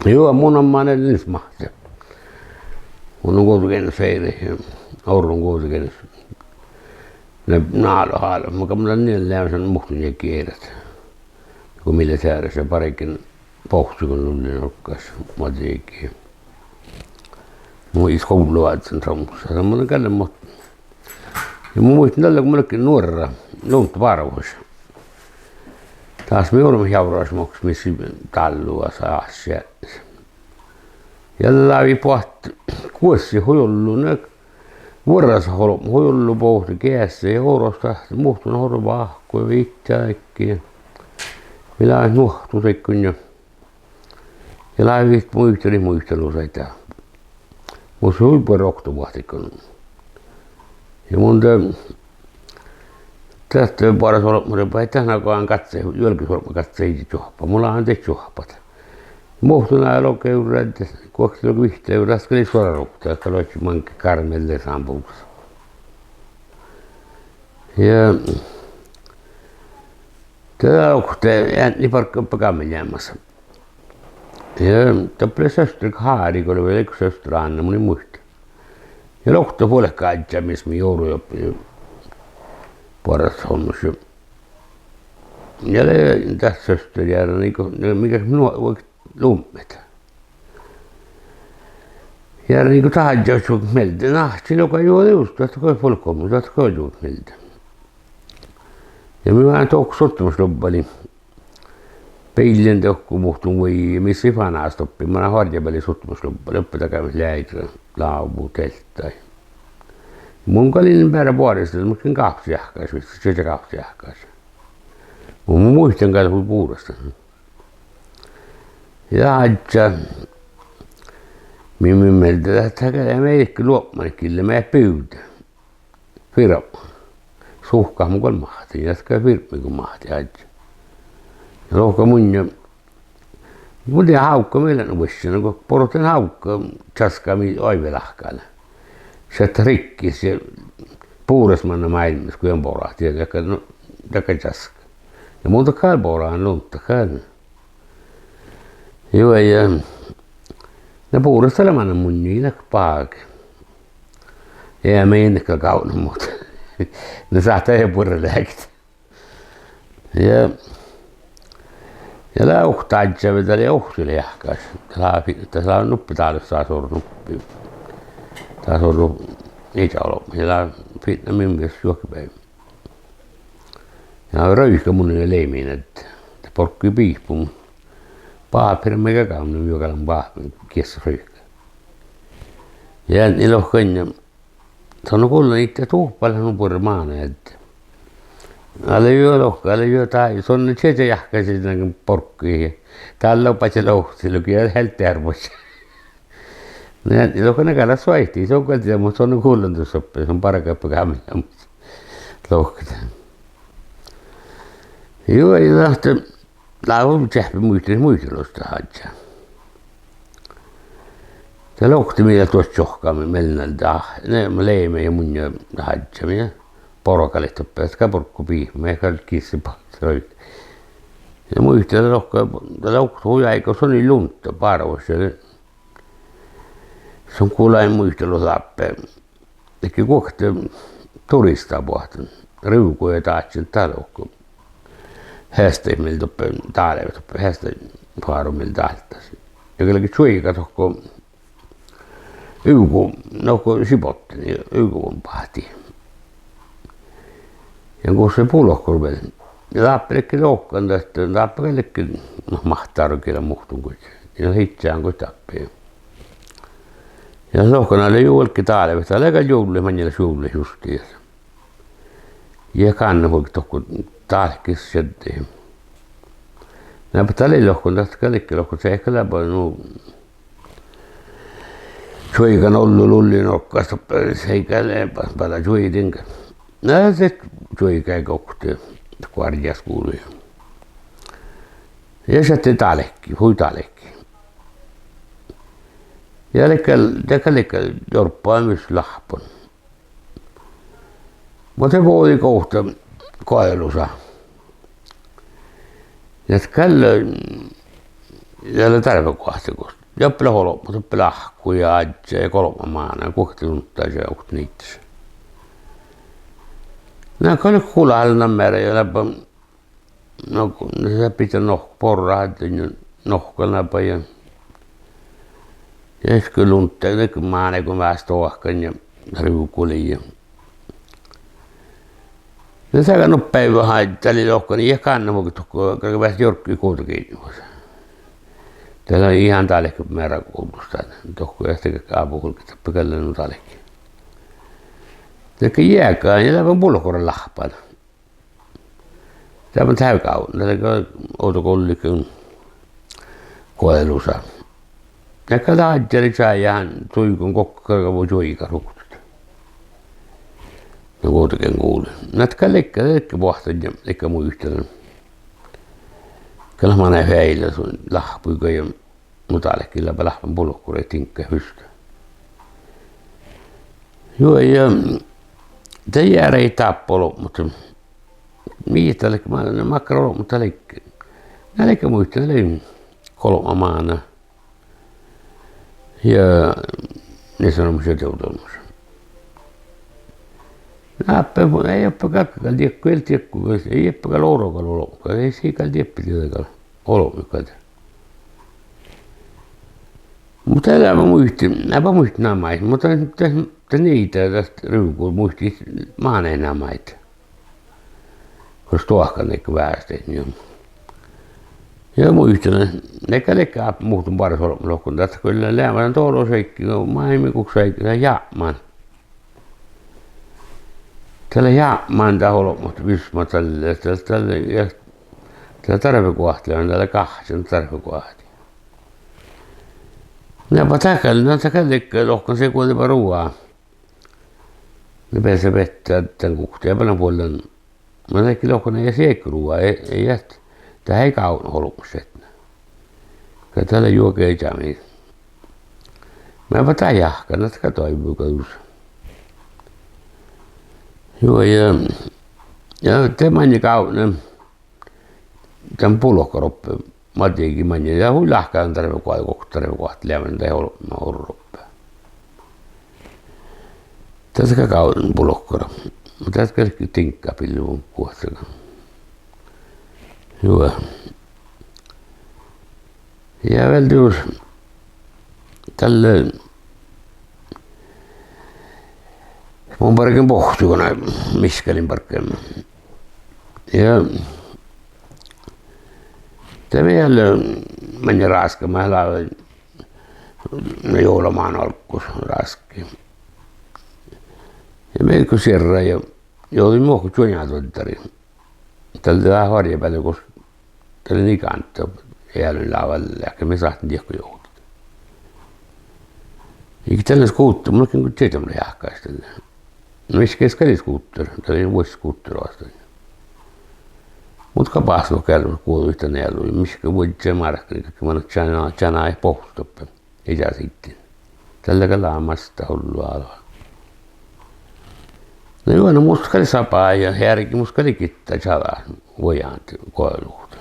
Joo, mun on mainen linsmahti. Mun on kuitenkin seiri, Oulun kuitenkin. Ne naalohaalla, mutta mulla on niin lämmöisen muhtuneet kielet. Kun millä säädössä parikin pohti, kun lullin nokkas matiikkiin. Mun ei koulua, että sen sammussa. Semmoinen käden mohti. Ja mä muistin tällä, kun mullekin nuorena lunta varvoissa. Taas me olemme jauraismoksi, missä tallua saa sieltä. Ja läpi pohti kuossi hujollu, ne vuorossa hujollu pohti käässä ja horosta muhtuna horva ahko ja viittääkkiä. Minä olen nuhtu sekkun ja läpi muistelu sitä. Musta huippu roktuvahdikon. Ja mun tästä paras olemme, että tähän aikaan katsee, jälkisorma katsee itse juhpa. Mulla on tehty juhpat. Muhtuna elokeurät, kuoksilla vihteen, raskeli suorarukta, jotka loitsi manke karmelle sampuussa. Ja tätä okte jäänti parkkaappa kammin jäämässä. Ja täppä söstri haari, kun oli vielä yksi söstri Anna, mun ei muista. Ja lohta puolekkaan itse, missä me joudun paras hommas. Ja tässä söstri jäädä, mikä minua voi lummet. Ja niinku tahansa suut miltä. Nahti, joka juo just, että kai polkomu, että kai juot miltä. Ja minä vähän tohku sottumusloppali. Peilin tohku muhtun voi, missä ei fanaa stoppi. Mä olen harjapeli sottumusloppali, oppetakäymässä läitra, lauvu, telttai. Mun kalinin päärä puolesta, mutta ken kaksi jahkaisi, se kaksi jahkaisi. Mun muistan kai puudesta. Ja että minun mielestä että meidäkin luopmanikille mä pyytä. Firma. Suhkaa mun kun mahti, jatkaa firmi kun mahti aitse. Ja lohka mun ja mun ja haukka meillä nuessina, kun poroten haukka tjaskaa minun oivelahkailla. Se että rikkis ja puudesmanna maailmassa, kun on porahti, joka tjaskaa. Ja muuta kai poraan lunta kai. Joo, ja ne puhdastelemaan mun niitä paake. Ja me ennekään kauna muuta. Ne saattaa ihan purrelääkitä. Ja lauhtaa itse, että oli ohsille jahkaas. Tässä on nuppitaalissa saa suora nuppi. Tää suora niitä olo. Ja fitna minkäs juokkipäivä. Ja on röyhkä mun niille leimiin, että porkkui piispun. Paapir mikä kaunut juokalan paapir kiessä röyhkä. Ja niillä on könjä. Sano kuulla niitä tuhpalla on purmaana, että älä juo lohka, älä juo tai se on sieltä jahkaisi näin porkkuihin. Täällä on paitsi lohtilukin ja heltearvoissa. Niillä on näkään soihtii, se on kyllä, mutta se on kuullantussoppi, se on parakaippa kaamilla, mutta lohkita. Joo, ja lähtee laavun sähpä muistelusta haitsaa. Se lohti meillä tuossa johkaamme melnältä, ne leime ja mun ja haitsamia. Porokalista pääskä porkku piihmä, me kaikki kissipaltteroita. Ja muistelen lohti hujaiko, se on niin lunta parvoissa. Se on kuulain muistelu lappeen. Eikä kohta turistaa pohtan. Riuku ja taatsin talokku. Hästä meiltä taalevat, hästä faarumilta altaisi. Ja kylläkin suika tohko yku, nokko sipotti, niin yku on pahti. Ja kun se pulohko rupesi, ja tappelekki lohkan tästä, tappelekki mahtaa rykillä muhtun kuitenkin. Ja hitsään kuin tappia. Ja lohkana oli juolki taalevat, aika juuli, manjalla juuli justiin. Ja kannan voikin tohko taalekkis sieltä. Näpä tällä lohkon tästä kaikki lohkon, se ehkä läpä suikan ollut lullin nokkaasta, se ei kälepäs päällä suitinkä. Nää se suika ei kokte, kuarjas kuului. Ja sitten talekki, hui talekki. Ja tekä jorppaa myös lahpon. Mutta se voi kohta koelusa. Ja källöin jälle tarve kohta. joppele holoppu, joppele ahku ja adja ja Kolmamaana ja kuhti lunttaisi ja uhti niittäisi. Nää oli kuulahalla määrin ja läpä, no se pitää porraat ja nohkan läpä ja ehkä lunttaa, kun maana kun västä ohkan ja riukulin ja no se on päivä haittali lohko, niin ei kannata, kun västä jorkki kuitenkin. Täällä on ihan talekki määrä kuulusta, tohko ehtikä kaapukulkita pykällä on talekki. Täällä jääkään, ja täällä on pulkoren lahpana. Täällä on täykaun, täällä on autokollikon koelusa. Täällä on laajari sääjähän suikon kokkaa voi suika rukutut. No kuitenkin kuuli. Nätkää leikkä pohtan ja leikkä muu yhtenä. Kyllä mä näin heillä sun lahpuika ja mutallekin läpä lahpan pulkkuri tinkkä hystä. Joo ja te jäädä ei tappolo, mutta miitä leikkä mä makkaro, mutta leikkä. Nää leikkä muu yhtenä leikkä Kolmamaana. Ja ne sanomisia teutelmus. Ei oppa kakkakaan tiekku, ei oppa lourokal olokka, ei siikal tieppi tietäkään olokka. Mutta elämä muisti namait, mutta niitä tästä riukuun muisti maaneen namait. Koska tuohkan eikä väästeet. Ja muistelen, leikkaa muutun paras olokka, tästä kyllä läämään tuoloseikki, maailmikuksaikin ja jaamaan. Tällä jaamaan taholo, mutta visma tällä tarvekohti on tällä kahtsen tarvekohti. Näpä täkällä leikkaa lohkan se kuitenpa ruoaa. Ne pääsee vettää tämän kuhtia paljon puolella. Mä leikki lohkan ei siekki ruoaa, ei jättä. Tää ei kauna holmusetna. Kai täällä juokee jamiin. Mäpä tää jahkan, nätka toivuu kadus. Joo ja te manni kauna. Tän pulokkaroppe. Mä teikin manni. Ja hui lahkaan tarvekohti lämmön tai holroppe. Täskä kauna pulokkara. Täskä tinkkaa pilluun kuohtsakaan. Joo. Ja vältyys tälle mun parkin pohti, kun näin miskelin parkkeen. Ja tämä jälleen meni raska. Mä lauloin Juovlamánu alkuus raski. Ja meikö sirra ja joudun muokku tuonjaatuottari. Tältä vähän harja päälle, koska tällä niin kantaa jälleen lavalle, ehkä me saatiin tiekko joudut. Eikä tällä skuutteri, mulla on tietämällä jahkaista. No missä keskellä skuutteri, tällä ei vuosi skuutteri vasta. Mutta kapaslo käydä kuuluu yhtä näillä, missä voi se markkini, kun mä oon tjänaa ei pohtoppe, ei saa sitten. Tälläkään laamasta hullu alalla. No joo, no muskali sapaa ja härki muskali kittaa salaa voidaan koeluuta.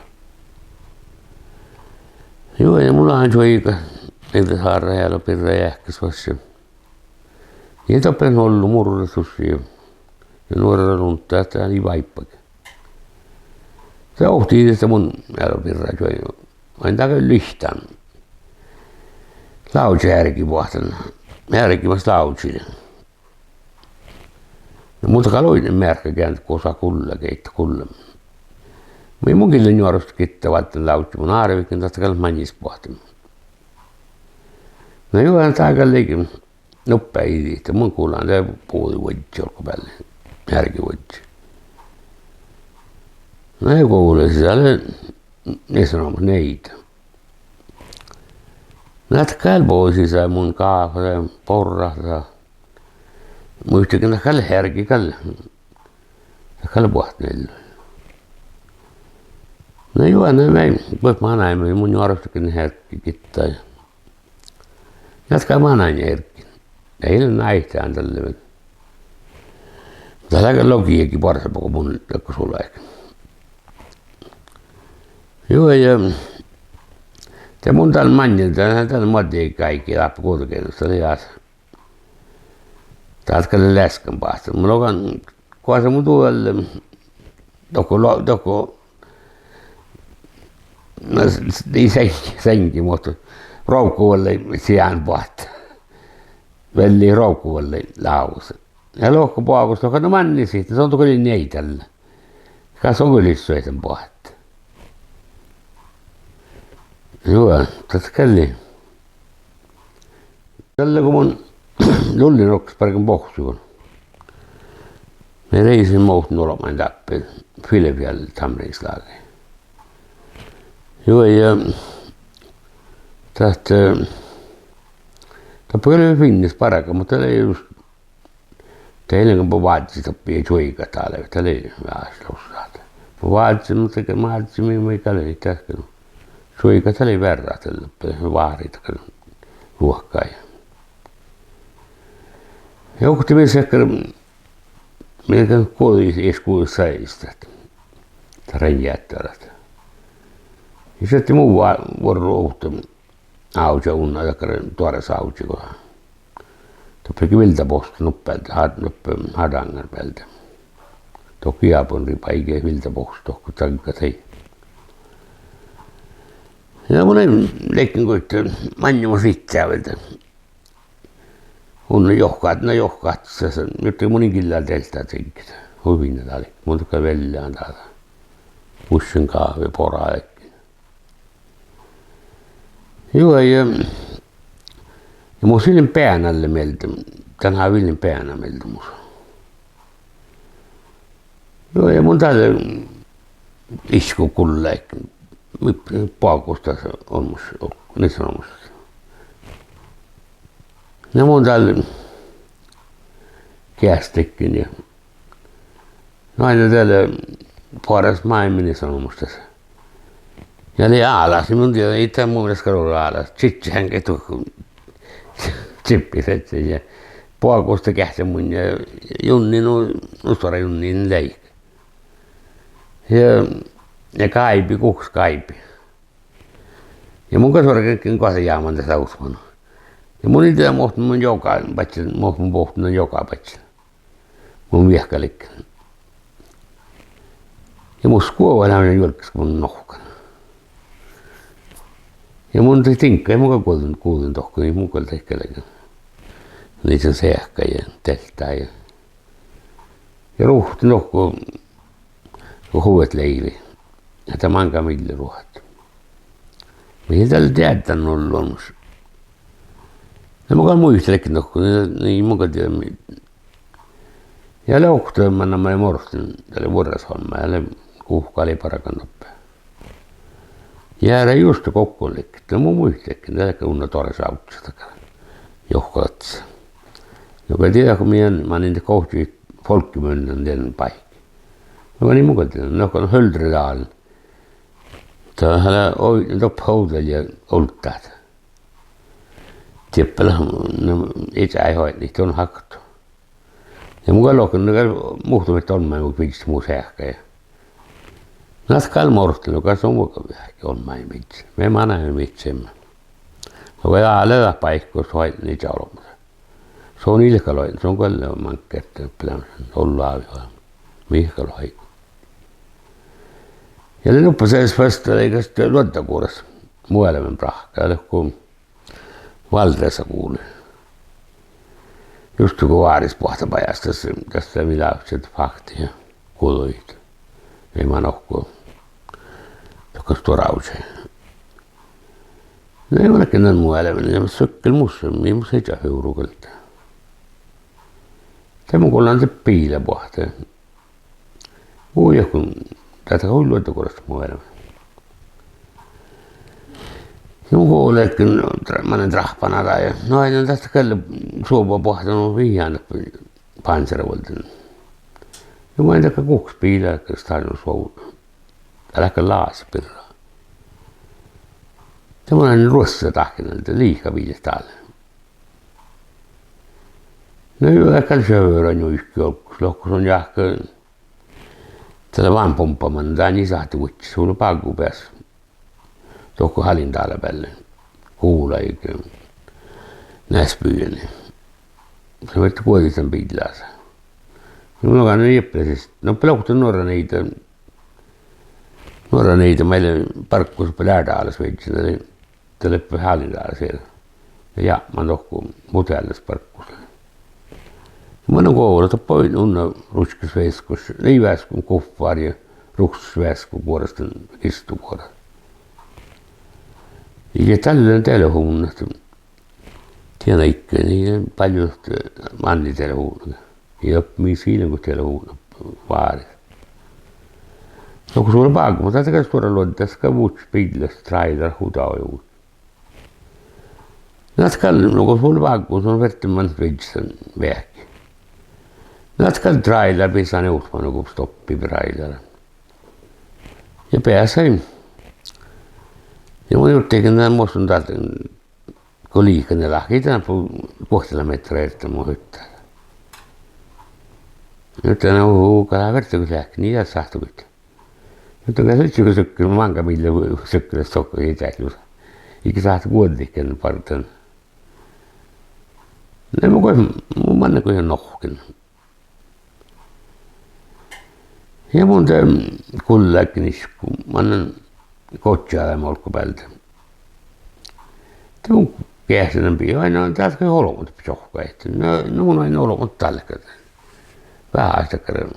Joo, ja mulla on soika, että saada jäällä pirra jähkäs vasta. Ja toppen ollut murratus ja nuorella lunttaa, että oli vaippakin. Se ohti itse mun jäällä pirra soika. Vain takia lyhtään. Lautsi härki vuohtana. Härki vasta lautsille. No mutta kaloinen märkä kääntä, kun osaa kulla keittä kulla. Mä munkin olen nuorusta kittä vaattan lautsi mun aarvikin, tästä kallis manjis pohtimaan. No joo, tää kallikin noppea idiitä. Mun kuullaan tää puoli vuodji olko päälle. Härki vuodji. No ei kuule sisälle, ne sanomaan neitä. Nätkääl pois sisään mun kaapa ja porrahtaa. Muistakin tällä härki kalle. Tällä pohtineilla. No joo, no mä näin, mun nuorustakin härki kittaa. Jatkaa mä näin härki. Ei ole näihtään tälle. Tällä logiakin parissa kun mun joku sulla ehkä. Joo ja Te mun täällä mannin, täällä muotiin kaikki läpi kulkenut, oli jas. Täältä läskän päästä. Mulla on kuitenkin mun tuolle, toko, no ei senkin, mutta roukkuvalle sijaan päästä. Veli roukkuvalle lausa. Ja lohkopaakusta, joka no manni siitä, se on tuolla neitellä. Kas on kyllä syötän päästä. Joo, tässä käli. Tällä kun mun lullin rokkas parikin pohsuun. Me reisin muut nuolamaan täppiin Filippialle Tamriislaakin. Joo, ja tästä oli finnis paraka, mutta tällä ei just teillä kun vaatsi toppii suika täällä, tällä ei vähän slossaata. Vaatsi, mutta mä vaatsi mikä oli tästä. Suika oli verran tällä vaarit ruokkaa. Joukti myös ehkä melkä kuoli eskuudessa säistä. Renjättävät. Ja sitten muu vuoro uutta auto unna ja tuoreessa auto. Toppikin viltä posta nuppelta hadangan peltä. Toki apun ripa ikään viltä posta kun tankka tei. Ja mun ei leikin koittaa manjumus itseäveltä. On johkaat, nyt ei monin killään teltää tenkitä. Hyvin täällä, mun tukkaa vellään täällä. Pussin kahvi, poraa äkkiä. Joo, ja mun silin päänälle meiltä, tänään villin päänä meiltä mun. Joo, ja mun täällä isku kulleek. Paakusta on niissä on musta. Ja mun täällä kästikin ja aina täällä puolesta maailmini sanomusta. Ja oli alas, mun tiedä itse muudessa olla alas. Sitten hän ketui tsippiset ja paakusta kähti mun ja junnin usvara junnin leik. Ja kaipi, kuks kaipi. Ja mun kanssa varsinkin kohta jäämään tässä usvana. Ja mun ei tiedä mohti mun joka patsi, mohti mun pohti mun joka patsi. Mun viehkälikkä. Ja mun skuova lämmin julkis mun nohkana. Ja mun tuli tinkka, ei mukaan kuulin tohko, niin mukaan tehkälikään. Niitä sähkä ja telttää ja ruhti nohko, kun huvet leivi. Ja tämän kamille ruohat. Mihin täällä tiedetään on luonnossa? Ja mukaan muistelekin nohko, niin mukaan tiedä. Ja leuhtoin mä nämä morstin tälle vuodeshomma ja kuhka oli parakan noppea. Jäädä just kokkoillekin, että mun muistelekin, täällä unna tuore sautsista johkalatsa. Joka tiedä, kun mä niitä kohti folkkimönnän tiedän paikki. Joka niin mukaan tiedä, ne on höldredaan. Täällä on topphoudella ja oltaat. Tieppällä itse ei hoit, niitä on hakattu. Ja mukaan lohkan, ne muhtuvat on mä vitsi muu sähkä. Naskal mortin, joka on mukaan vähäkin on mä vitsi. Me mä näin vitsemme. Joka jää löydä paikkoissa hoit niitä olemassa. Se on ilkaloin, se on kyllä mankkeet ollut aavihoilla. Mihkaloin. Ja ne nuppaseen vasta eikä sitten luontakuudessa muu elämän prahkaa, kun Valteessa kuuli. Just kun vaaris pohtapajasta tässä milaukset faktia kuluit. Ei mä nohkua. Tokas tuorauseen. No ei olekin näin muu elämän, ja mä sökkel mussa, missä ei saa heurukelta. Se mun kuullaan se piilä pohteen. Uja kun tätä on luontakuudesta muu elämän. Mun kuuleekin manen trahpanata ja no ei tästä kyllä suopua pohtanut viihaan panserevolta. Ja mä en tiedä kuks piilää, kun sitä on suovuna. Äläkä laaspirraa. Semmoinen ruossa tahkinalta liika viides täällä. No hyvä kalsöörän jo yhkiolkus, lohkus on jahka tällä vaan pomppaman, tää niin sahti vitsi, sulla paakku päässä. Tokko halintaalle päälle. Kuula eikä näspyyni. Se võtti kuodisen pidlaasa. Minulla on jeppäsistä. No peloktu Norra niitä meille parkkuus pelädaalas veitsin. Te leppä hallintaalla siellä. Ja mä nohkuun mutellas parkkuus. Mä oon kouluta poin unna ruskisveskus. Ei väskun kuffaari ja ruksisväskun vuorostan istuvuorat. Ja tällöin telehuunat. Tiedän ikään niin paljon manni telehuunat. Ja oppii siinä kun telehuunat vaarit. No kun sulla paakku, mutta tätä kanssa tuoda luottaisi vuots pidlas trailer hutaujuut. No kun sulla paakku, se on verttimän vedsen vähki. Natkal trailer pisää neuvosman, kun stoppi trailer. Ja pääsee. Ja mun juttiikin tämän muistun täältä, kun liikenne lähti tämän puhtilla metreiltä mun hyttää. Nyt on huukaa verta, kun lähti, niin jäät sahtukit. Nyt on käsitty sykkyllä, manka millä sykkyllä sokko ei tählyä. Eikä sahtu kuitenkin parten. Ne mun manne kuin ihan nohkin. Ja mun kulleekin isku, mä annan kotsaalemaan olkkapäältä. Tämä mun käsinen pii, aina on täältä kai olomut sohka ehti. No mun aina olomut tällä kertaa. Vähän aista kerran.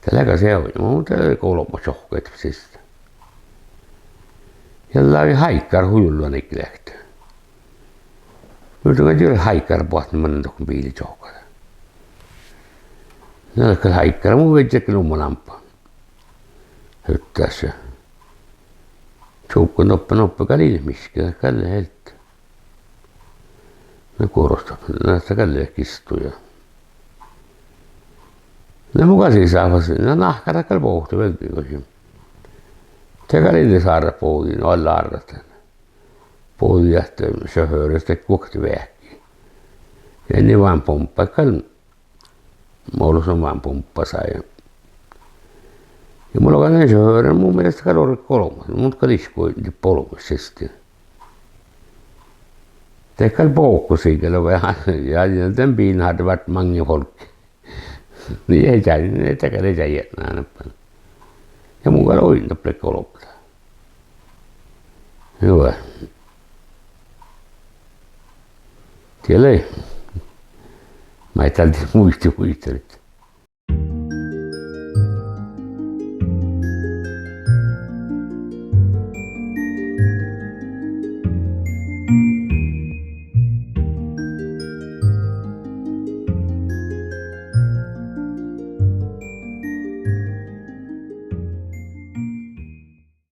Tällä se on, mun täällä olomut sohka ehti sistä. Ja läpi haikkar hujulla nikkilähtö. Mä tuon juuri haikkar pohti, niin mä annan tohon piili sohkaa. No kyllä haikkara mun veitsäkin lummalampa. Hyttässä. Suukko noppa kalilmiskä, kalle helttä. Ne korostaa, näistä kalle kistuja. Ne mukasi saavas, no nahkara kal pohti velkikosi. Te kalille saada pohti, no alla arrata. Pohti jähtä söhöristä kuokti vähki. Ja ne vaan pomppaa kalm. Mulla on vaan pumppasa ja mulla on näin söhörä, mun mielestä kalori kolmas, mut kaliskoi polvisesti. Teikkäl poukku siikellä vähän, ja tämän piin hadavat mangi folkki. Niin ei täysin, ei tekäl ei täijät näin. Ja mun kal ointa plekka olopta. Hyvä. Tiedä ei. Mä ei tälti muistelit.